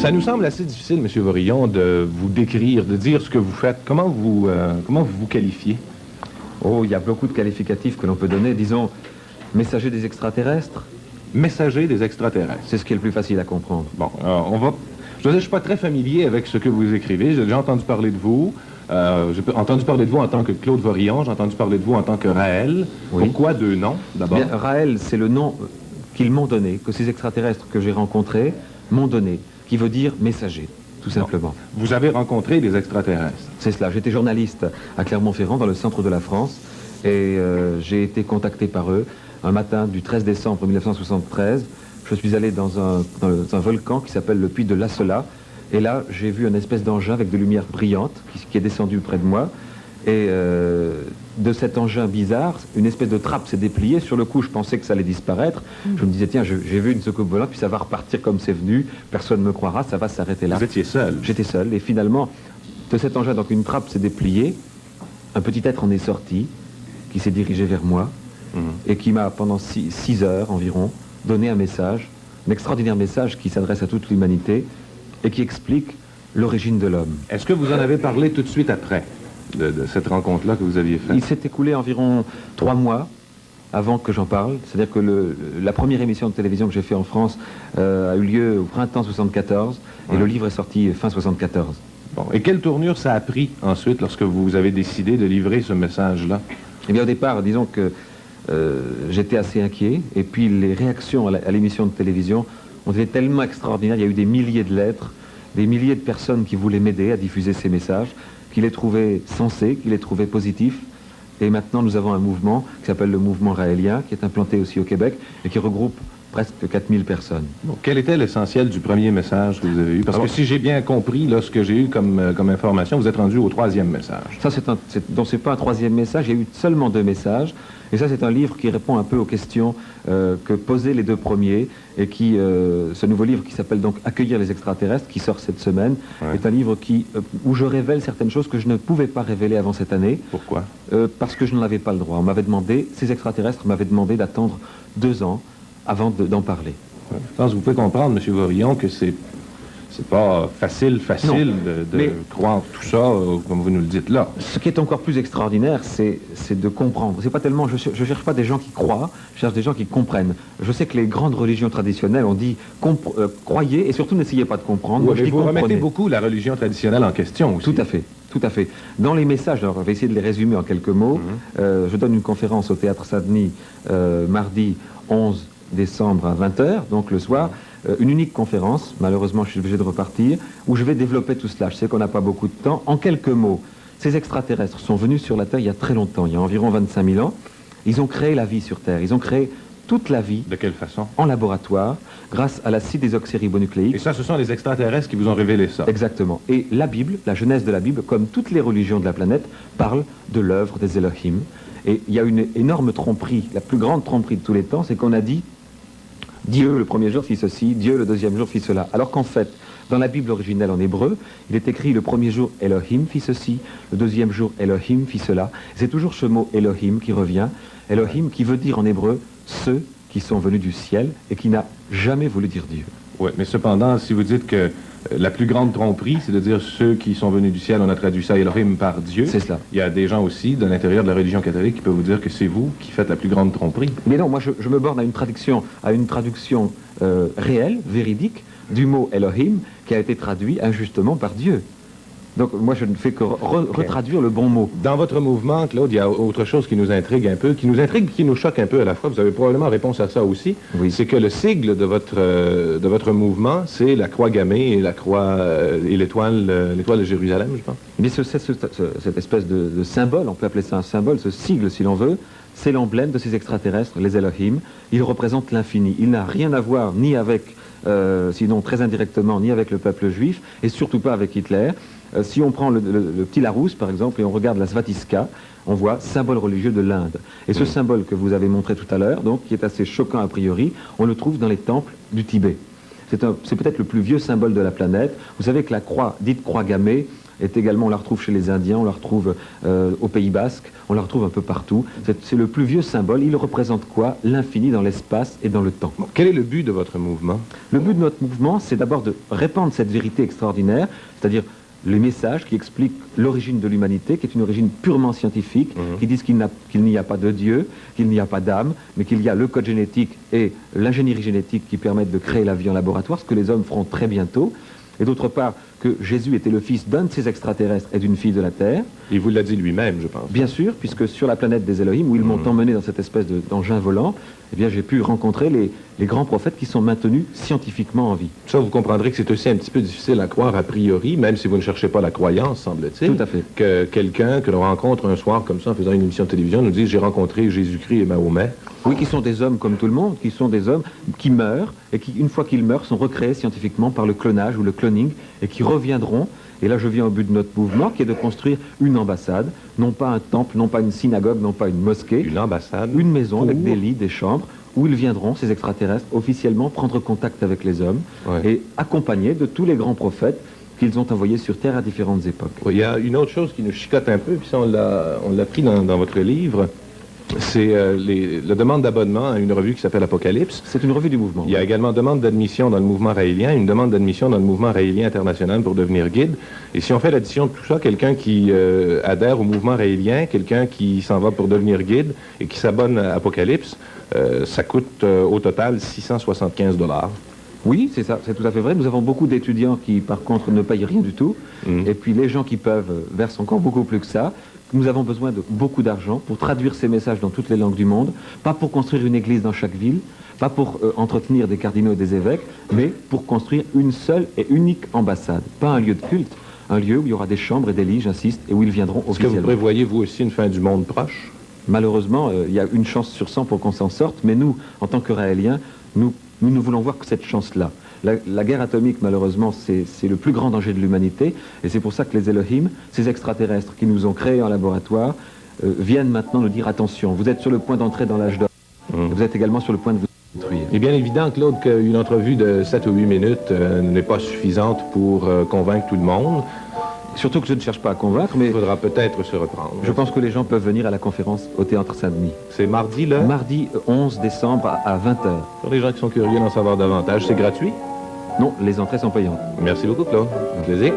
Ça nous semble assez difficile, M. Vorillon, de vous décrire, de dire ce que vous faites. Comment vous vous qualifiez? Oh, il y a beaucoup de qualificatifs que l'on peut donner. Disons, messager des extraterrestres. Messager des extraterrestres. C'est ce qui est le plus facile à comprendre. Bon, on va... Je ne suis pas très familier avec ce que vous écrivez. J'ai déjà entendu parler de vous. J'ai entendu parler de vous en tant que Claude Vorillon. J'ai entendu parler de vous en tant que Raël. Oui. Pourquoi deux noms, d'abord? Raël, c'est le nom qu'ils m'ont donné, que ces extraterrestres que j'ai rencontrés m'ont donné, qui veut dire messager, tout simplement. Vous avez rencontré des extraterrestres? C'est cela. J'étais journaliste à Clermont-Ferrand, dans le centre de la France, et j'ai été contacté par eux un matin du 13 décembre 1973. Je suis allé dans un volcan qui s'appelle le puits de l'Assola, et là, j'ai vu une espèce d'engin avec de lumière brillante qui est descendu près de moi, et de cet engin bizarre, une espèce de trappe s'est dépliée. Sur le coup, je pensais que ça allait disparaître. Je me disais, tiens, j'ai vu une soucoupe volante, puis ça va repartir comme c'est venu, personne ne me croira, ça va s'arrêter là. Vous étiez seul? J'étais seul, et finalement, de cet engin, donc une trappe s'est dépliée, un petit être en est sorti, qui s'est dirigé vers moi, et qui m'a, pendant 6 heures environ, donné un message, un extraordinaire message qui s'adresse à toute l'humanité, et qui explique l'origine de l'homme. Est-ce que vous en avez parlé tout de suite après de cette rencontre-là que vous aviez faite? Il s'est écoulé environ 3 mois avant que j'en parle. C'est-à-dire que la première émission de télévision que j'ai fait en France a eu lieu au printemps 74, et le livre est sorti fin 74. Bon. Et quelle tournure ça a pris ensuite lorsque vous avez décidé de livrer ce message-là? Eh bien, au départ, disons que j'étais assez inquiet, et puis les réactions à l'émission de télévision ont été tellement extraordinaires. Il y a eu des milliers de lettres, des milliers de personnes qui voulaient m'aider à diffuser ces messages, qui les trouvaient sensés, qui les trouvaient positifs. Et maintenant, nous avons un mouvement qui s'appelle le mouvement raélien, qui est implanté aussi au Québec, et qui regroupe presque 4000 personnes. Bon, quel était l'essentiel du premier message que vous avez eu? Parce que si j'ai bien compris, là, ce que j'ai eu comme information, vous êtes rendu au 3e message. Ça, donc c'est pas un 3e message, il y a eu seulement 2 messages. Et ça, c'est un livre qui répond un peu aux questions que posaient les 2 premiers, et qui, ce nouveau livre qui s'appelle donc Accueillir les extraterrestres, qui sort cette semaine, est un livre où je révèle certaines choses que je ne pouvais pas révéler avant cette année. Pourquoi? Parce que je n'en avais pas le droit. On m'avait demandé, ces extraterrestres m'avaient demandé d'attendre 2 ans avant d'en parler. Je pense que vous pouvez comprendre, M. Vorillon, que c'est pas facile de croire tout ça, comme vous nous le dites là. Ce qui est encore plus extraordinaire, c'est de comprendre. C'est pas tellement, je cherche pas des gens qui croient, je cherche des gens qui comprennent. Je sais que les grandes religions traditionnelles ont dit croyez, et surtout n'essayez pas de comprendre. Moi, je dis vous remettez beaucoup la religion traditionnelle en question aussi. Tout à fait. Tout à fait. Dans les messages, alors je vais essayer de les résumer en quelques mots. Je donne une conférence au Théâtre Saint-Denis mardi 11 décembre à 20h, donc le soir. Une unique conférence, malheureusement je suis obligé de repartir, où je vais développer tout cela. Je sais qu'on n'a pas beaucoup de temps. En quelques mots, ces extraterrestres sont venus sur la Terre il y a très longtemps, il y a environ 25 000 ans. Ils ont créé la vie sur Terre, ils ont créé toute la vie. De quelle façon? En laboratoire, grâce à l'acide désoxyribonucléique. Et ça, ce sont les extraterrestres qui vous ont révélé ça? Exactement. Et la Bible, la genèse de la Bible, comme toutes les religions de la planète, parle de l'œuvre des Elohim. Et il y a une énorme tromperie, la plus grande tromperie de tous les temps, c'est qu'on a dit Dieu le premier jour fit ceci, Dieu le deuxième jour fit cela. Alors qu'en fait, dans la Bible originelle en hébreu, il est écrit le premier jour Elohim fit ceci, le deuxième jour Elohim fit cela. C'est toujours ce mot Elohim qui revient. Elohim qui veut dire en hébreu ceux qui sont venus du ciel, et qui n'a jamais voulu dire Dieu. Oui, mais cependant, si vous dites que la plus grande tromperie, c'est de dire ceux qui sont venus du ciel, on a traduit ça Elohim par Dieu. C'est cela. Il y a des gens aussi de l'intérieur de la religion catholique qui peuvent vous dire que c'est vous qui faites la plus grande tromperie. Mais non, moi je me borne à une traduction réelle, véridique, du mot Elohim, qui a été traduit injustement par Dieu. Donc moi je ne fais que retraduire le bon mot. Dans votre mouvement, Claude, il y a autre chose qui nous intrigue un peu, qui nous choque un peu à la fois. Vous avez probablement réponse à ça aussi. Oui. C'est que le sigle de votre mouvement, c'est la croix gammée et la croix et l'étoile de Jérusalem, je pense. Mais cette espèce de symbole, on peut appeler ça un symbole, ce sigle si l'on veut, c'est l'emblème de ces extraterrestres, les Elohim. Il représente l'infini. Il n'a rien à voir ni avec, sinon très indirectement, ni avec le peuple juif, et surtout pas avec Hitler. Si on prend le petit Larousse, par exemple, et on regarde la Svastika, on voit symbole religieux de l'Inde. Et ce symbole que vous avez montré tout à l'heure, donc, qui est assez choquant a priori, on le trouve dans les temples du Tibet. C'est peut-être le plus vieux symbole de la planète. Vous savez que la croix, dite croix gammée, est également, on la retrouve chez les Indiens, on la retrouve au Pays Basque, on la retrouve un peu partout. C'est le plus vieux symbole. Il représente quoi? L'infini dans l'espace et dans le temps. Bon, quel est le but de votre mouvement? Le but de notre mouvement, c'est d'abord de répandre cette vérité extraordinaire, c'est-à-dire les messages qui expliquent l'origine de l'humanité, qui est une origine purement scientifique, qui disent qu'il n'y a pas de Dieu, qu'il n'y a pas d'âme, mais qu'il y a le code génétique et l'ingénierie génétique qui permettent de créer la vie en laboratoire, ce que les hommes feront très bientôt. Et d'autre part, que Jésus était le fils d'un de ces extraterrestres et d'une fille de la Terre. Il vous l'a dit lui-même, je pense. Bien sûr, puisque sur la planète des Elohim, où ils m'ont emmené dans cette espèce d'engin volant, eh bien, j'ai pu rencontrer les grands prophètes qui sont maintenus scientifiquement en vie. Ça, vous comprendrez que c'est aussi un petit peu difficile à croire a priori, même si vous ne cherchez pas la croyance, semble-t-il. Tout à fait. Que quelqu'un que l'on rencontre un soir comme ça en faisant une émission de télévision nous dise « j'ai rencontré Jésus-Christ et Mahomet ». Oui, qui sont des hommes comme tout le monde, qui sont des hommes qui meurent et qui, une fois qu'ils meurent, sont recréés scientifiquement par le clonage ou le cloning et qui reviendront. Et là, je viens au but de notre mouvement, qui est de construire une ambassade, non pas un temple, non pas une synagogue, non pas une mosquée. Une ambassade. Une maison avec des lits, des chambres, où ils viendront, ces extraterrestres, officiellement prendre contact avec les hommes et accompagnés de tous les grands prophètes qu'ils ont envoyés sur Terre à différentes époques. Il y a une autre chose qui nous chicote un peu, puis ça, on l'a pris dans votre livre. C'est la demande d'abonnement à une revue qui s'appelle Apocalypse. C'est une revue du mouvement. Il y a également demande d'admission dans le mouvement raélien, une demande d'admission dans le mouvement raélien international pour devenir guide. Et si on fait l'addition de tout ça, quelqu'un qui adhère au mouvement raélien, quelqu'un qui s'en va pour devenir guide et qui s'abonne à Apocalypse, ça coûte au total 675 $. Oui, c'est ça, c'est tout à fait vrai. Nous avons beaucoup d'étudiants qui, par contre, ne payent rien du tout. Et puis les gens qui peuvent versent encore beaucoup plus que ça. Nous avons besoin de beaucoup d'argent pour traduire ces messages dans toutes les langues du monde, pas pour construire une église dans chaque ville, pas pour entretenir des cardinaux et des évêques, mais pour construire une seule et unique ambassade. Pas un lieu de culte, un lieu où il y aura des chambres et des lits, j'insiste, et où ils viendront officiellement. Est-ce que vous prévoyez, vous aussi, une fin du monde proche? Malheureusement, il y a une chance sur 100 pour qu'on s'en sorte, mais nous, en tant que Raéliens, nous ne voulons voir que cette chance-là. La guerre atomique, malheureusement, c'est le plus grand danger de l'humanité, et c'est pour ça que les Elohim, ces extraterrestres qui nous ont créés en laboratoire, viennent maintenant nous dire attention, vous êtes sur le point d'entrer dans l'âge d'or, vous êtes également sur le point de vous détruire. Il est bien évident, Claude, qu'une entrevue de 7 ou 8 minutes n'est pas suffisante pour convaincre tout le monde. Surtout que je ne cherche pas à convaincre, mais il faudra peut-être se reprendre. Je pense que les gens peuvent venir à la conférence au Théâtre Saint-Denis. C'est mardi, là? Mardi 11 décembre à 20h. Pour les gens qui sont curieux d'en savoir davantage, c'est gratuit? Non, les entrées sont payantes. Merci beaucoup, Claude. Un plaisir.